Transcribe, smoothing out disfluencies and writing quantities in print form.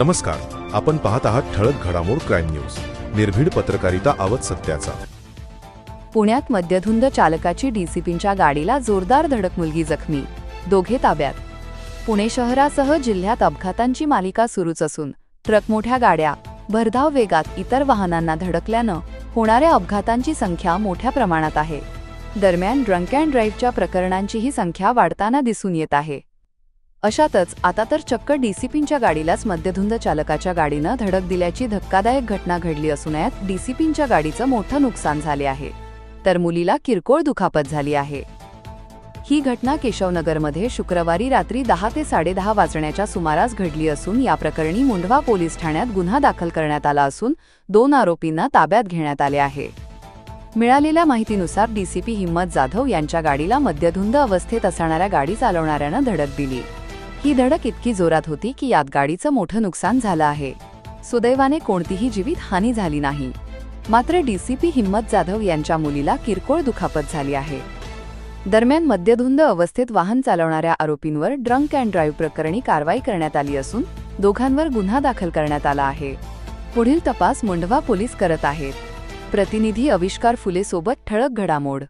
नमस्कार, आपण पाहत आहात ठळक घडामोड क्राईम न्यूज। निर्भीड पत्रकारिता आवत सत्याचा। पुण्यात मद्यधुंद चालकाची डीसीपींच्या गाडीला जोरदार धडक, मुलगी जखमी, दोघे ताब्यात। पुणे शहरासह जिल्ह्यात अपघातांची मालिका सुरूच असून ट्रक, मोठ्या गाड्या भरधाव वेगात इतर वाहनांना धडकल्यानं होणाऱ्या अपघातांची संख्या मोठ्या प्रमाणात आहे। दरम्यान ड्रंक अँड ड्राईव्हच्या प्रकरणांचीही संख्या वाढताना दिसून येत आहे। अशातच आता तर चक्क डीसीपींच्या गाडीलाच मद्यधुंद चालकाच्या गाडीनं धडक दिल्याची धक्कादायक घटना घडली असून यात डीसीपींच्या गाडीचं मोठं नुकसान झाले आहे, तर मुलीला किरकोळ दुखापत झाली आहे। ही घटना केशवनगरमध्ये शुक्रवारी रात्री 10 ते 10:30 वाजण्याच्या सुमारास घडली असून या प्रकरणी मुंढवा पोलीस ठाण्यात गुन्हा दाखल करण्यात आला असून 2 आरोपींना ताब्यात घेण्यात आले आहे। मिळालेल्या माहितीनुसार डीसीपी हिम्मत जाधव यांच्या गाडीला मद्यधुंद अवस्थेत असणाऱ्या गाडी चालवणाऱ्यानं धडक दिली। ही धडक इतकी जोरात होती की यात गाडीचं मोठं नुकसान झालं आहे। सुदैवाने कोणतीही जीवित हानी झाली नाही, मात्र डीसीपी हिम्मत जाधव यांच्या मुलीला किरकोळ दुखापत झाली आहे। दरम्यान मद्यधुंद अवस्थेत वाहन चालवणाऱ्या आरोपींवर ड्रंक अँड ड्राईव्ह प्रकरणी कारवाई करण्यात आली असून दोघांवर गुन्हा दाखल करण्यात आला आहे। पुढील तपास मुंढवा पोलीस करत आहेत। प्रतिनिधी अविष्कार फुले सोबत ठळक घडामोड।